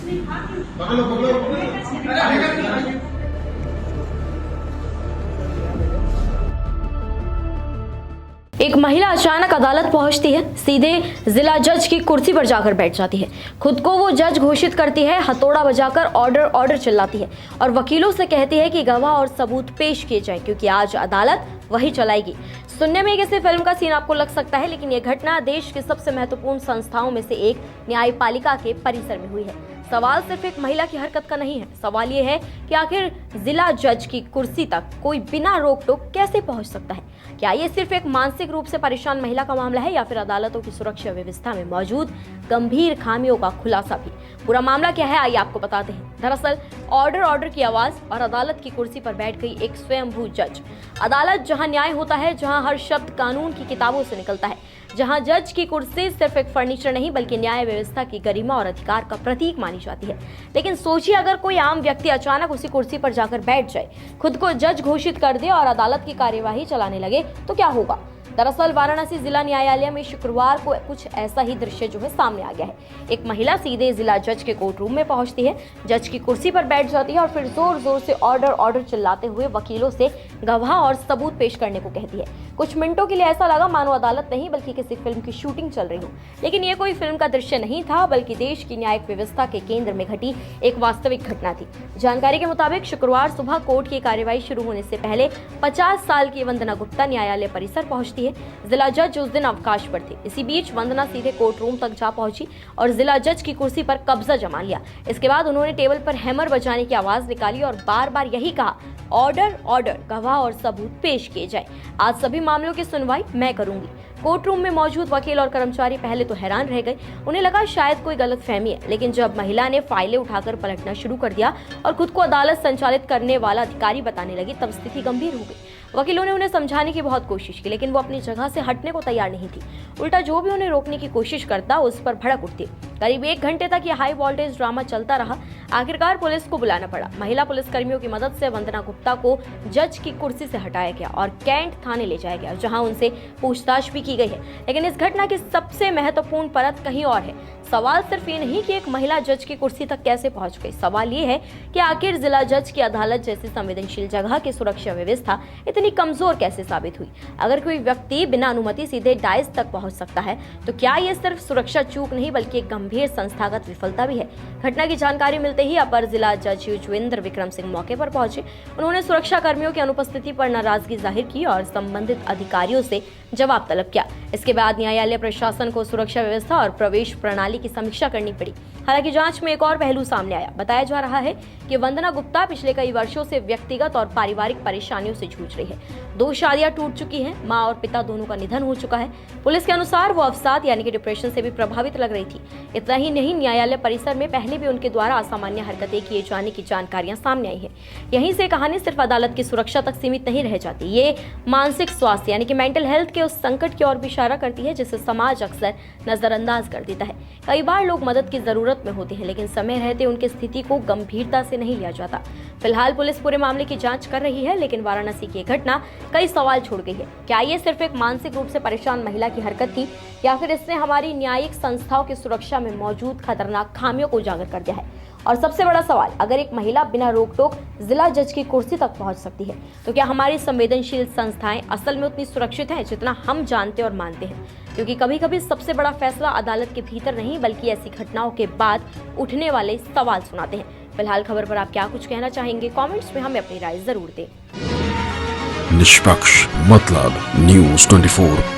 एक महिला अचानक अदालत पहुंचती है, सीधे जिला जज की कुर्सी पर जाकर बैठ जाती है। खुद को वो जज घोषित करती है, हथौड़ा बजाकर ऑर्डर ऑर्डर चिल्लाती है और वकीलों से कहती है कि गवाह और सबूत पेश किए जाएं, क्योंकि आज अदालत वही चलाएगी। सुनने में किसी फिल्म का सीन आपको लग सकता है, लेकिन ये घटना देश की सबसे महत्वपूर्ण संस्थाओं में से एक न्यायपालिका के परिसर में हुई है। सवाल सिर्फ एक महिला की हरकत का नहीं है, सवाल ये है कि आखिर जिला जज की कुर्सी तक कोई बिना रोक टोक कैसे पहुंच सकता है। क्या ये सिर्फ एक मानसिक रूप से परेशान महिला का मामला है या फिर अदालतों की सुरक्षा व्यवस्था में मौजूद गंभीर खामियों का खुलासा भी। पूरा मामला क्या है, आइए आपको बताते हैं। दरअसल ऑर्डर ऑर्डर की आवाज और अदालत की कुर्सी पर बैठ गई एक स्वयंभू जज। अदालत जहां न्याय होता है, जहां हर शब्द कानून की किताबों से निकलता है, जहां जज की कुर्सी सिर्फ एक फर्नीचर नहीं बल्कि न्याय व्यवस्था की गरिमा और अधिकार का प्रतीक मानी जाती है। लेकिन सोचिए, अगर कोई आम व्यक्ति अचानक उसी कुर्सी पर जाकर बैठ जाए, खुद को जज घोषित कर दे और अदालत की कार्यवाही चलाने लगे, तो क्या होगा। दरअसल वाराणसी जिला न्यायालय में शुक्रवार को कुछ ऐसा ही दृश्य जो है सामने आ गया है। एक महिला सीधे जिला जज के कोर्ट रूम में पहुंचती है, जज की कुर्सी पर बैठ जाती है और फिर जोर जोर से ऑर्डर ऑर्डर चिल्लाते हुए वकीलों से गवाह और सबूत पेश करने को कहती है। कुछ मिनटों के लिए ऐसा लगा मानो अदालत नहीं बल्कि किसी फिल्म की शूटिंग चल रही हो, लेकिन ये कोई फिल्म का दृश्य नहीं था, बल्कि देश की न्यायिक व्यवस्था के केंद्र में घटी एक वास्तविक घटना थी। जानकारी के मुताबिक शुक्रवार सुबह कोर्ट की कार्यवाही शुरू होने से पहले 50 साल की वंदना गुप्ता न्यायालय परिसर पहुंचती है। जिला जज उस दिन अवकाश पर थे। इसी बीच वंदना सीधे कोर्ट रूम तक जा पहुंची और जिला जज की कुर्सी पर कब्जा जमा लिया। इसके बाद उन्होंने टेबल पर हैमर बजाने की आवाज निकाली और बार बार यही कहा, ऑर्डर ऑर्डर, गवाह और सबूत पेश किए जाए। आज सभी मामलों की सुनवाई मैं करूंगी। कोर्ट रूम में मौजूद वकील और कर्मचारी पहले तो हैरान रह गए, उन्हें लगा शायद कोई गलतफहमी है, लेकिन जब महिला ने फाइलें उठाकर पलटना शुरू कर दिया और खुद को अदालत संचालित करने वाला अधिकारी बताने लगी, तब स्थिति गंभीर हो गई। वकीलों ने उन्हें समझाने की बहुत कोशिश की, लेकिन वो अपनी जगह से हटने को तैयार नहीं थी। उल्टा जो भी उन्हें रोकने की कोशिश करता उस पर भड़क उठती। करीब 1 घंटे तक यह हाई वोल्टेज ड्रामा चलता रहा। आखिरकार पुलिस को बुलाना पड़ा। महिला पुलिसकर्मियों की मदद से वंदना गुप्ता को जज की कुर्सी से हटाया गया और कैंट थाने ले जाया गया, जहां उनसे पूछताछ भी की गई है। लेकिन इस घटना की सबसे महत्वपूर्ण परत कहीं और है। सवाल सिर्फ ये नहीं कि एक महिला जज की कुर्सी तक कैसे पहुंच गई, सवाल ये है कि आखिर जिला जज की अदालत जैसी संवेदनशील जगह की सुरक्षा व्यवस्था इतनी कमजोर कैसे साबित हुई। अगर कोई व्यक्ति बिना अनुमति सीधे डायस तक पहुंच सकता है, तो क्या ये सिर्फ सुरक्षा चूक नहीं बल्कि एक गंभीर संस्थागत विफलता भी है। घटना की जानकारी मिलते ही अपर जिला जज युजवेंद्र विक्रम सिंह मौके पर पहुंचे। उन्होंने सुरक्षा कर्मियों की अनुपस्थिति पर नाराजगी जाहिर की और संबंधित अधिकारियों से जवाब तलब किया। इसके बाद न्यायालय प्रशासन को सुरक्षा व्यवस्था और प्रवेश प्रणाली की समीक्षा करनी पड़ी। हालांकि जांच में एक और पहलू सामने आया। बताया जा रहा है कि वंदना गुप्ता पिछले कई वर्षों से व्यक्तिगत और पारिवारिक परेशानियों से जूझ रही है। 2 शादियां टूट चुकी हैं, मां और पिता दोनों का निधन हो चुका है। पुलिस के अनुसार वो अवसाद यानी कि डिप्रेशन से भी प्रभावित लग रही थी। इतना ही नहीं, न्यायालय परिसर में पहले भी उनके द्वारा असामान्य हरकतें किए जाने की जानकारियां सामने आई है। यहीं से कहानी सिर्फ अदालत की सुरक्षा तक सीमित नहीं रह जाती, ये मानसिक स्वास्थ्य यानी कि मेंटल हेल्थ के उस संकट की ओर भी इशारा करती है जिसे समाज अक्सर नजरअंदाज कर देता है। कई बार लोग मदद की जरूरत में होते हैं, लेकिन समय रहते उनकी स्थिति को गंभीरता से नहीं लिया जाता। फिलहाल पुलिस पूरे मामले की जांच कर रही है, लेकिन वाराणसी की घटना कई सवाल छोड़ गई है। क्या ये सिर्फ एक मानसिक रूप से परेशान महिला की हरकत थी या फिर इसने हमारी न्यायिक संस्थाओं की सुरक्षा में मौजूद खतरनाक खामियों को उजागर कर दिया है। और सबसे बड़ा सवाल, अगर एक महिला बिना रोक टोक जिला जज की कुर्सी तक पहुंच सकती है, तो क्या हमारी संवेदनशील संस्थाएं असल में उतनी सुरक्षित हैं जितना हम जानते और मानते हैं। क्योंकि कभी कभी सबसे बड़ा फैसला अदालत के भीतर नहीं बल्कि ऐसी घटनाओं के बाद उठने वाले सवाल सुनाते हैं। फिलहाल खबर पर आप क्या कुछ कहना चाहेंगे, कमेंट्स में हमें अपनी राय जरूर दें। निष्पक्ष मतलब न्यूज़ 24।